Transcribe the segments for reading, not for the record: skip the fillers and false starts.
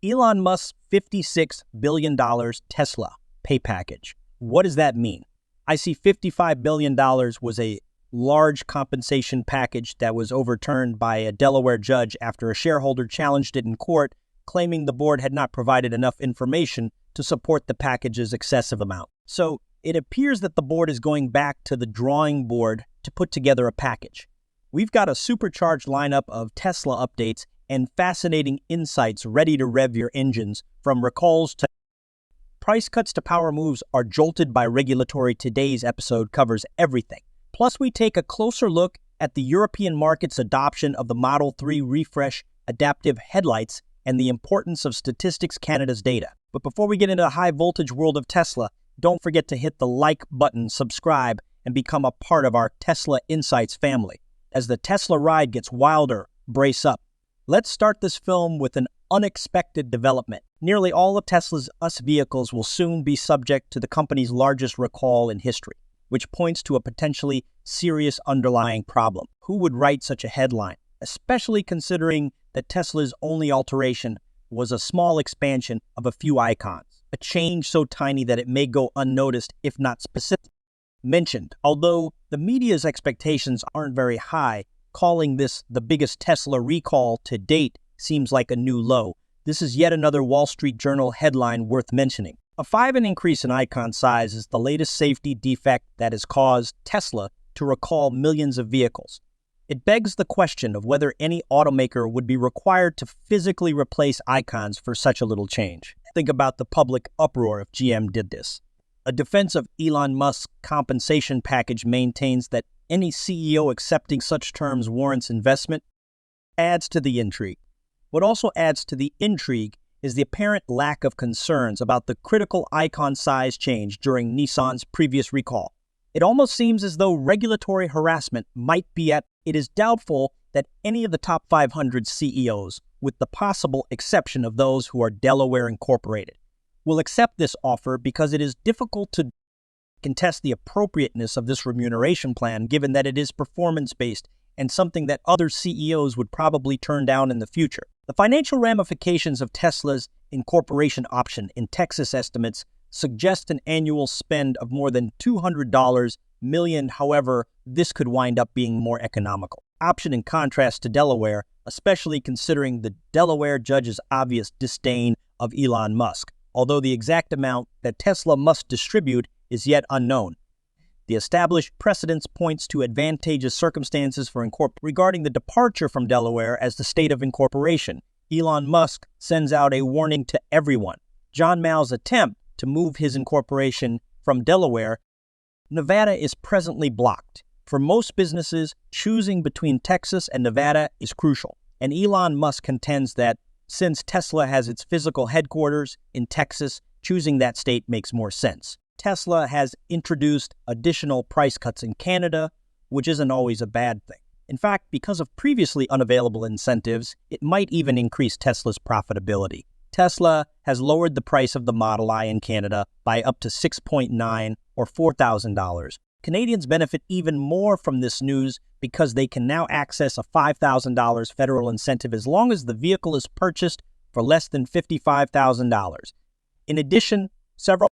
Elon Musk's $56 billion Tesla pay package. What does that mean? I see $55 billion was a large compensation package that was overturned by a Delaware judge after a shareholder challenged it in court, claiming the board had not provided enough information to support the package's excessive amount. So it appears that the board is going back to the drawing board to put together a package. We've got a supercharged lineup of Tesla updates and fascinating insights ready to rev your engines, from recalls to price cuts to power moves are jolted by regulatory. Today's episode covers everything. Plus, we take a closer look at the European market's adoption of the Model 3 refresh adaptive headlights and the importance of Statistics Canada's data. But before we get into the high-voltage world of Tesla, don't forget to hit the like button, subscribe, and become a part of our Tesla Insights family. As the Tesla ride gets wilder, brace up. Let's start this film with an unexpected development. Nearly all of Tesla's vehicles will soon be subject to the company's largest recall in history, which points to a potentially serious underlying problem. Who would write such a headline, especially considering that Tesla's only alteration was a small expansion of a few icons, a change so tiny that it may go unnoticed if not specifically mentioned. Although the media's expectations aren't very high, calling this the biggest Tesla recall to date seems like a new low. This is yet another Wall Street Journal headline worth mentioning. A 5 increase in icon size is the latest safety defect that has caused Tesla to recall millions of vehicles. It begs the question of whether any automaker would be required to physically replace icons for such a little change. Think about the public uproar if GM did this. A defense of Elon Musk's compensation package maintains that any CEO accepting such terms warrants investment. Adds to the intrigue. What also adds to the intrigue is the apparent lack of concerns about the critical icon size change during Nissan's previous recall. It almost seems as though regulatory harassment might be at. It is doubtful that any of the top 500 CEOs, with the possible exception of those who are Delaware incorporated, will accept this offer because it is difficult to contest the appropriateness of this remuneration plan, given that it is performance-based and something that other CEOs would probably turn down in the future. The financial ramifications of Tesla's incorporation option in Texas estimates suggest an annual spend of more than $200 million. However, this could wind up being more economical option in contrast to Delaware, especially considering the Delaware judge's obvious disdain of Elon Musk, although the exact amount that Tesla must distribute is yet unknown. The established precedence points to advantageous circumstances for regarding the departure from Delaware as the state of incorporation. Elon Musk sends out a warning to everyone. John Mao's attempt to move his incorporation from Delaware, Nevada is presently blocked. For most businesses, choosing between Texas and Nevada is crucial, and Elon Musk contends that since Tesla has its physical headquarters in Texas, choosing that state makes more sense. Tesla has introduced additional price cuts in Canada, which isn't always a bad thing. In fact, because of previously unavailable incentives, it might even increase Tesla's profitability. Tesla has lowered the price of the Model I in Canada by up to $6.9 or $4,000. Canadians benefit even more from this news because they can now access a $5,000 federal incentive as long as the vehicle is purchased for less than $55,000. In addition, several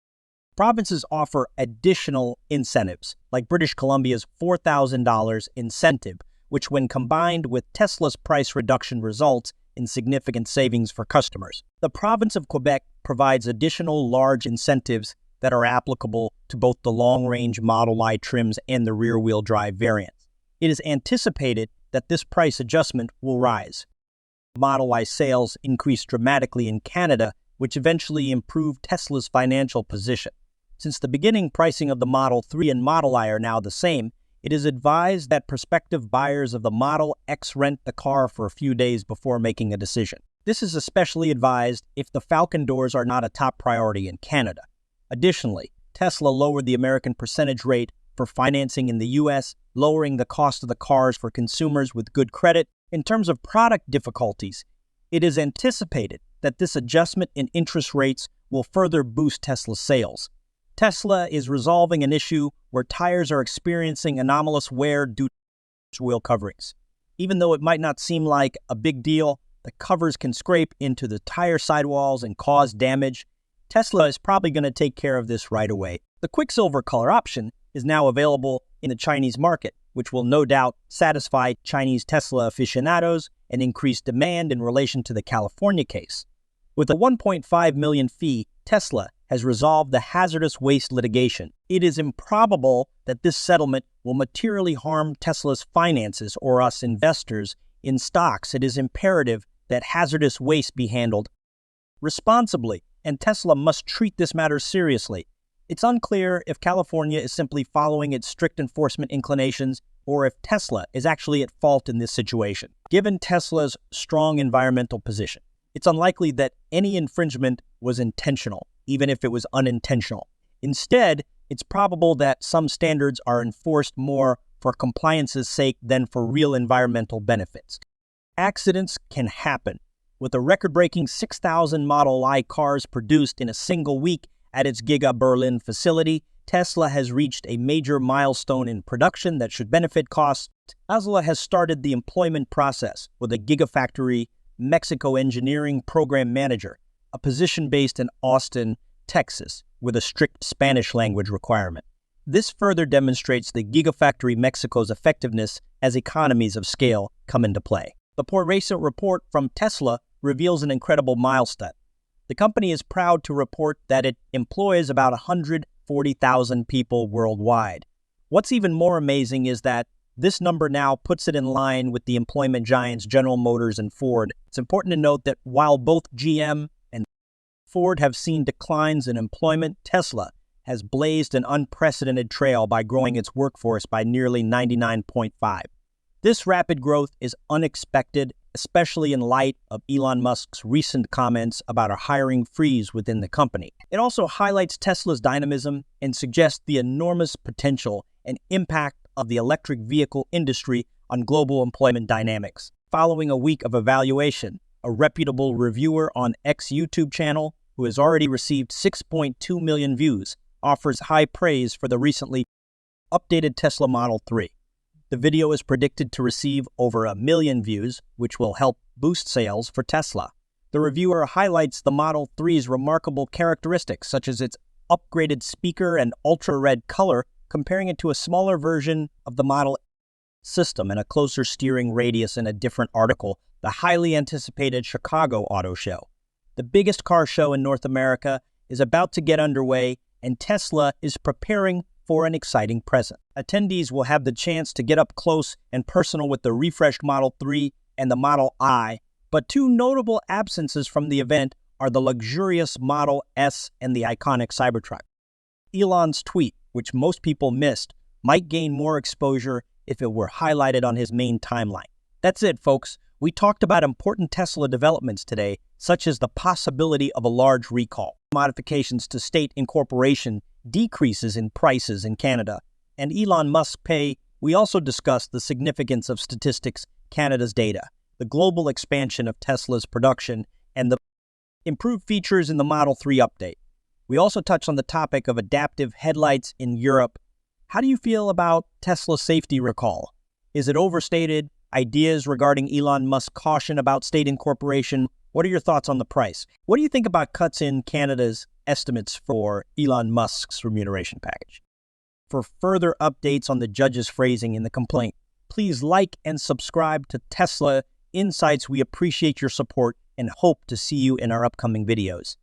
provinces offer additional incentives, like British Columbia's $4,000 incentive, which when combined with Tesla's price reduction results in significant savings for customers. The province of Quebec provides additional large incentives that are applicable to both the long-range Model I trims and the rear-wheel drive variants. It is anticipated that this price adjustment will rise. Model I sales increased dramatically in Canada, which eventually improved Tesla's financial position. Since the beginning, pricing of the Model 3 and Model I are now the same. It is advised that prospective buyers of the Model X rent the car for a few days before making a decision. This is especially advised if the Falcon doors are not a top priority in Canada. Additionally, Tesla lowered the American percentage rate for financing in the U.S., lowering the cost of the cars for consumers with good credit. In terms of product difficulties, it is anticipated that this adjustment in interest rates will further boost Tesla's sales. Tesla is resolving an issue where tires are experiencing anomalous wear due to wheel coverings. Even though it might not seem like a big deal, the covers can scrape into the tire sidewalls and cause damage. Tesla is probably going to take care of this right away. The Quicksilver color option is now available in the Chinese market, which will no doubt satisfy Chinese Tesla aficionados and increase demand in relation to the California case. With a $1.5 million fee, Tesla has resolved the hazardous waste litigation. It is improbable that this settlement will materially harm Tesla's finances or us investors in stocks. It is imperative that hazardous waste be handled responsibly, and Tesla must treat this matter seriously. It's unclear if California is simply following its strict enforcement inclinations or if Tesla is actually at fault in this situation. Given Tesla's strong environmental position, it's unlikely that any infringement was intentional, even if it was unintentional. Instead, it's probable that some standards are enforced more for compliance's sake than for real environmental benefits. Accidents can happen. With a record-breaking 6,000 Model I cars produced in a single week at its Giga Berlin facility, Tesla has reached a major milestone in production that should benefit costs. Tesla has started the employment process with a Gigafactory Mexico engineering program manager, a position based in Austin, Texas, with a strict Spanish language requirement. This further demonstrates the Gigafactory Mexico's effectiveness as economies of scale come into play. The more recent report from Tesla reveals an incredible milestone. The company is proud to report that it employs about 140,000 people worldwide. What's even more amazing is that this number now puts it in line with the employment giants General Motors and Ford. It's important to note that while both GM and Ford have seen declines in employment, Tesla has blazed an unprecedented trail by growing its workforce by nearly 99.5%. This rapid growth is unexpected, especially in light of Elon Musk's recent comments about a hiring freeze within the company. It also highlights Tesla's dynamism and suggests the enormous potential and impact of the electric vehicle industry on global employment dynamics. Following a week of evaluation, a reputable reviewer on X YouTube channel, who has already received 6.2 million views, offers high praise for the recently updated Tesla Model 3. The video is predicted to receive over 1 million views, which will help boost sales for Tesla. The reviewer highlights the Model 3's remarkable characteristics, such as its upgraded speaker and ultra-red color, comparing it to a smaller version of the Model system and a closer steering radius in a different article, the highly anticipated Chicago Auto Show. The biggest car show in North America is about to get underway, and Tesla is preparing for an exciting present. Attendees will have the chance to get up close and personal with the refreshed Model 3 and the Model I, but two notable absences from the event are the luxurious Model S and the iconic Cybertruck. Elon's tweet, which most people missed, might gain more exposure if it were highlighted on his main timeline. That's it, folks. We talked about important Tesla developments today, such as the possibility of a large recall, modifications to state incorporation, decreases in prices in Canada, and Elon Musk's pay. We also discussed the significance of Statistics Canada's data, the global expansion of Tesla's production, and the improved features in the Model 3 update. We also touched on the topic of adaptive headlights in Europe. How do you feel about Tesla's safety recall? Is it overstated? Ideas regarding Elon Musk's caution about state incorporation? What are your thoughts on the price? What do you think about cuts in Canada's estimates for Elon Musk's remuneration package? For further updates on the judge's phrasing in the complaint, please like and subscribe to Tesla Insights. We appreciate your support and hope to see you in our upcoming videos.